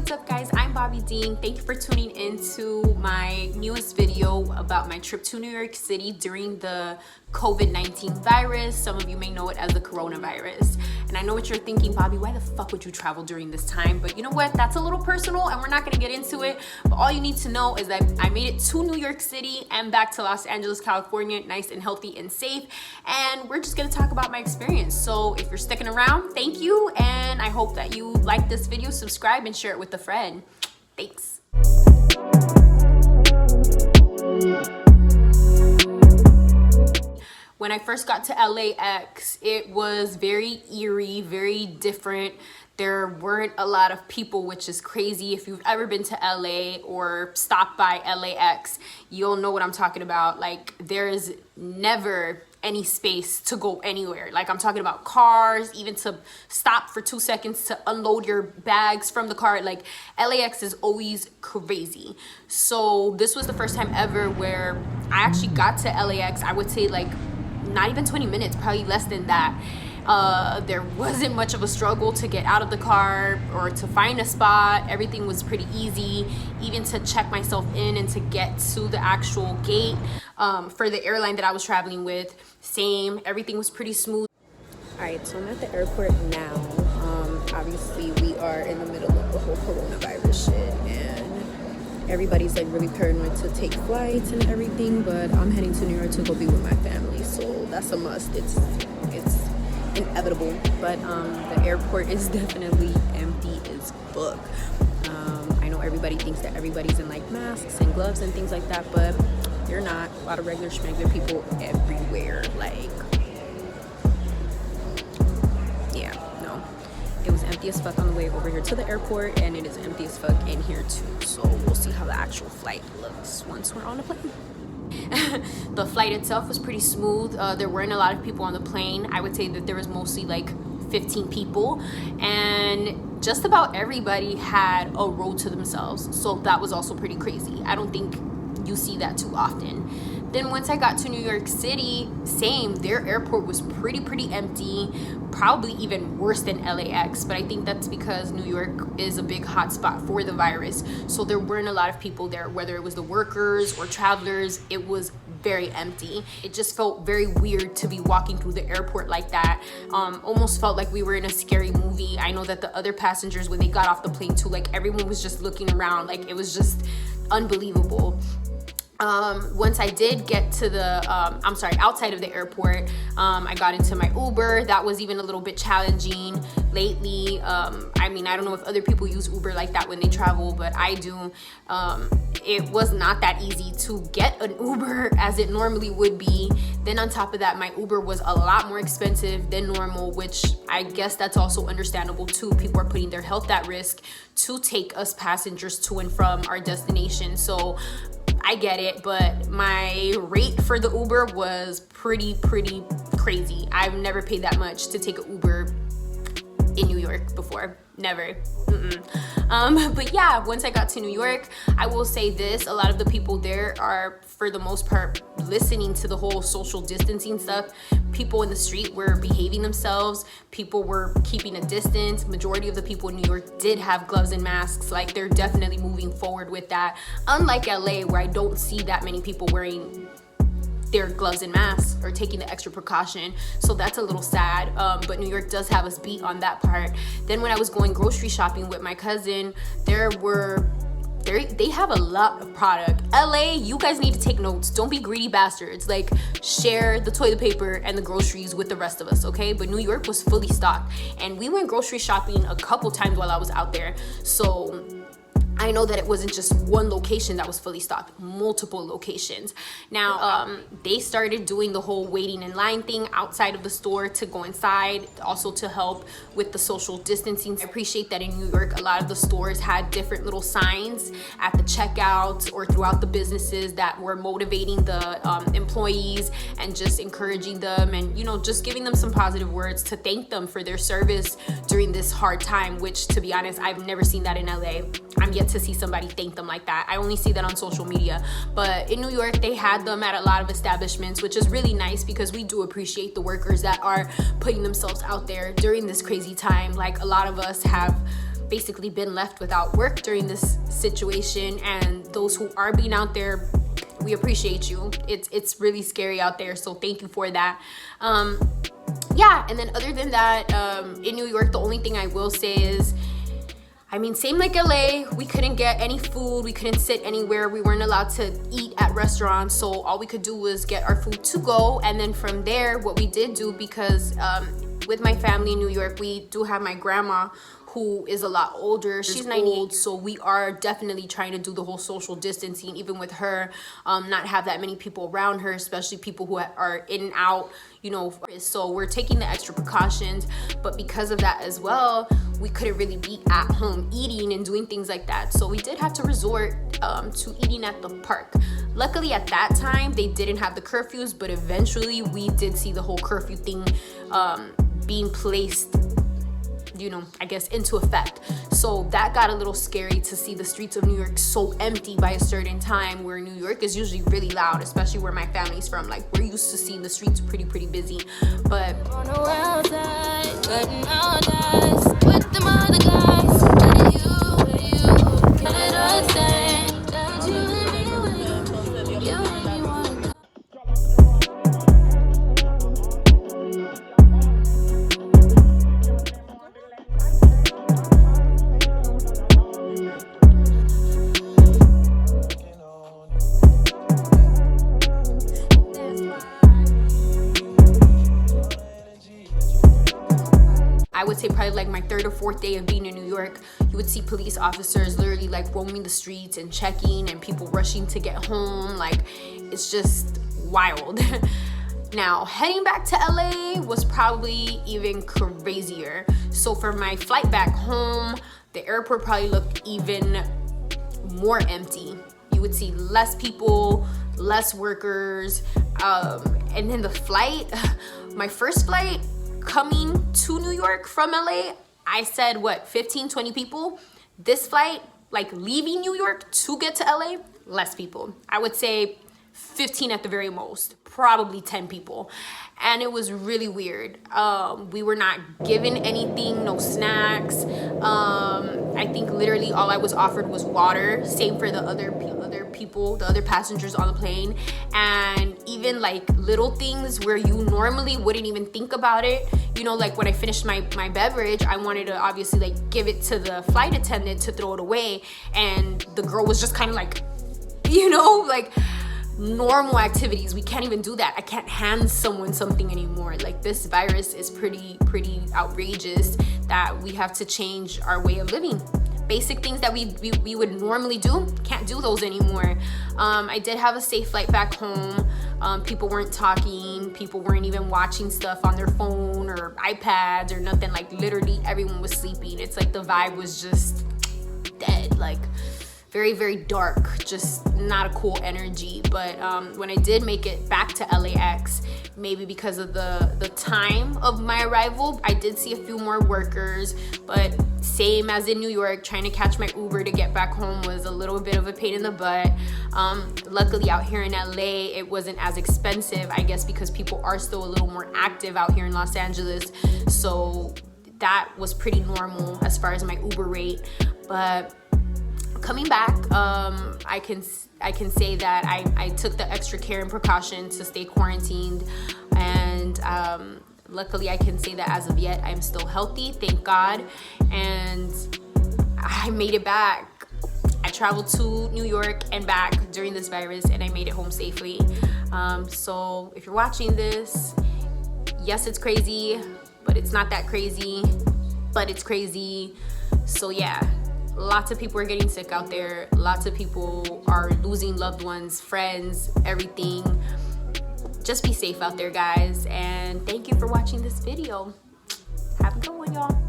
What's up guys, I'm Blvd. Thank you for tuning into my newest video about my trip to New York City during the COVID-19 virus. Some of you may know it as the coronavirus. And I know what you're thinking, Bobby, why the fuck would you travel during this time? But you know what, that's a little personal and we're not gonna get into it. But all you need to know is that I made it to New York City and back to Los Angeles, California, nice and healthy and safe. And we're just gonna talk about my experience. So if you're sticking around, thank you. And I hope that you like this video, subscribe and share it with a friend. Thanks. When I first got to LAX, it was very eerie, very different. There weren't a lot of people, which is crazy. If you've ever been to LA or stopped by LAX, you'll know what I'm talking about. Like, there is never any space to go anywhere. Like, I'm talking about cars, even to stop for 2 seconds to unload your bags from the car. Like, LAX is always crazy. So this was the first time ever where I actually got to LAX. I would say like not even 20 minutes, probably less than that. There wasn't much of a struggle to get out of the car or to find a spot. Everything was pretty easy, even to check myself in and to get to the actual gate for the airline that I was traveling with. Same, everything was pretty smooth. All right, so I'm at the airport now. Obviously we are in the middle of the whole coronavirus shit and everybody's like really paranoid to take flights and everything, but I'm heading to New York to go be with my family, so that's a must. It's inevitable. But the airport is definitely empty as fuck. I know everybody thinks that everybody's in like masks and gloves and things like that, but you're not. A lot of regular schmegler people everywhere. Like, yeah, no, it was empty as fuck on the way over here to the airport, and it is empty as fuck in here too. So we'll see how the actual flight looks once we're on the plane. The flight itself was pretty smooth. There weren't a lot of people on the plane. I would say that there was mostly like 15 people, and just about everybody had a row to themselves. So that was also pretty crazy. I don't think you see that too often. Then once I got to New York City, same, their airport was pretty empty, probably even worse than LAX, but I think that's because New York is a big hotspot for the virus. So there weren't a lot of people there, whether it was the workers or travelers. It was very empty. It just felt very weird to be walking through the airport like that. Almost felt like we were in a scary movie. I know that the other passengers, when they got off the plane too, like everyone was just looking around. Like, it was just unbelievable. Once I did get to the, outside of the airport, I got into my Uber. That was even a little bit challenging lately. I mean, I don't know if other people use Uber like that when they travel, but I do. It was not that easy to get an Uber as it normally would be. Then on top of that, my Uber was a lot more expensive than normal, which I guess that's also understandable too. People are putting their health at risk to take us passengers to and from our destination. So I get it, but my rate for the Uber was pretty crazy. I've never paid that much to take an Uber in New York before. Never. But yeah, once I got to New York, I will say this, a lot of the people there are, for the most part, listening to the whole social distancing stuff. People in the street were behaving themselves. People were keeping a distance. Majority of the people in New York did have gloves and masks. Like, they're definitely moving forward with that. Unlike LA, where I don't see that many people wearing their gloves and masks or taking the extra precaution. So that's a little sad, but New York does have us beat on that part. Then when I was going grocery shopping with my cousin, they have a lot of product. LA, you guys need to take notes. Don't be greedy bastards. Like, share the toilet paper and the groceries with the rest of us, okay? But New York was fully stocked, and we went grocery shopping a couple times while I was out there. So I know that it wasn't just one location that was fully stocked, multiple locations. Now, they started doing the whole waiting in line thing outside of the store to go inside, also to help with the social distancing. I appreciate that in New York, a lot of the stores had different little signs at the checkouts or throughout the businesses that were motivating the employees and just encouraging them and, you know, just giving them some positive words to thank them for their service during this hard time, which, to be honest, I've never seen that in LA. I'm yet to see somebody thank them like that. I only see that on social media. But in New York, they had them at a lot of establishments, which is really nice because we do appreciate the workers that are putting themselves out there during this crazy time. Like, a lot of us have basically been left without work during this situation, and those who are being out there, we appreciate you. It's really scary out there, so thank you for that. Yeah, and then other than that, in New York, the only thing I will say is, I mean, same like LA, we couldn't get any food, we couldn't sit anywhere, we weren't allowed to eat at restaurants, so all we could do was get our food to go. And then from there, what we did do, because with my family in New York, we do have my grandma who is a lot older. She's 98, so we are definitely trying to do the whole social distancing, even with her, not have that many people around her, especially people who are in and out, you know. So we're taking the extra precautions, but because of that as well, we couldn't really be at home eating and doing things like that. So we did have to resort to eating at the park. Luckily at that time, they didn't have the curfews, but eventually we did see the whole curfew thing being placed, you know, I guess into effect. So that got a little scary to see the streets of New York so empty by a certain time, where New York is usually really loud, especially where my family's from. Like, we're used to seeing the streets pretty busy. But on the wild side, cutting out guys with them other guys, you get it all saying that you I would say probably like my third or fourth day of being in New York, you would see police officers literally like roaming the streets and checking, and people rushing to get home. Like, it's just wild. Now, heading back to LA was probably even crazier. So for my flight back home, the airport probably looked even more empty. You would see less people, less workers, and then the flight, my first flight coming to New York from LA, I said, what, 15, 20 people? This flight, like leaving New York to get to LA, less people. I would say 15 at the very most, probably 10 people. And it was really weird. We were not given anything, no snacks. I think literally all I was offered was water. Same for the other people, the other passengers on the plane. And even like little things where you normally wouldn't even think about it. You know, like when I finished my beverage, I wanted to obviously like give it to the flight attendant to throw it away. And the girl was just kind of like, you know, like, normal activities, we can't even do that. I can't hand someone something anymore. Like, this virus is pretty outrageous that we have to change our way of living. Basic things that we would normally do, can't do those anymore. I did have a safe flight back home. People weren't talking, people weren't even watching stuff on their phone or iPads or nothing. Like, literally everyone was sleeping. It's like the vibe was just dead. Like, very dark, just not a cool energy. But when I did make it back to LAX, maybe because of the time of my arrival, I did see a few more workers. But same as in New York, trying to catch my Uber to get back home was a little bit of a pain in the butt. Luckily out here in LA, it wasn't as expensive, I guess, because people are still a little more active out here in Los Angeles. So that was pretty normal as far as my Uber rate. But coming back, I can say that I took the extra care and precaution to stay quarantined, and luckily I can say that as of yet I'm still healthy, thank God, and I made it back. I traveled to New York and back during this virus, and I made it home safely. So if you're watching this, yes, it's crazy, but it's not that crazy, but it's crazy. So yeah. Lots of people are getting sick out there. Lots of people are losing loved ones, friends, everything. Just be safe out there, guys. And thank you for watching this video. Have a good one, y'all.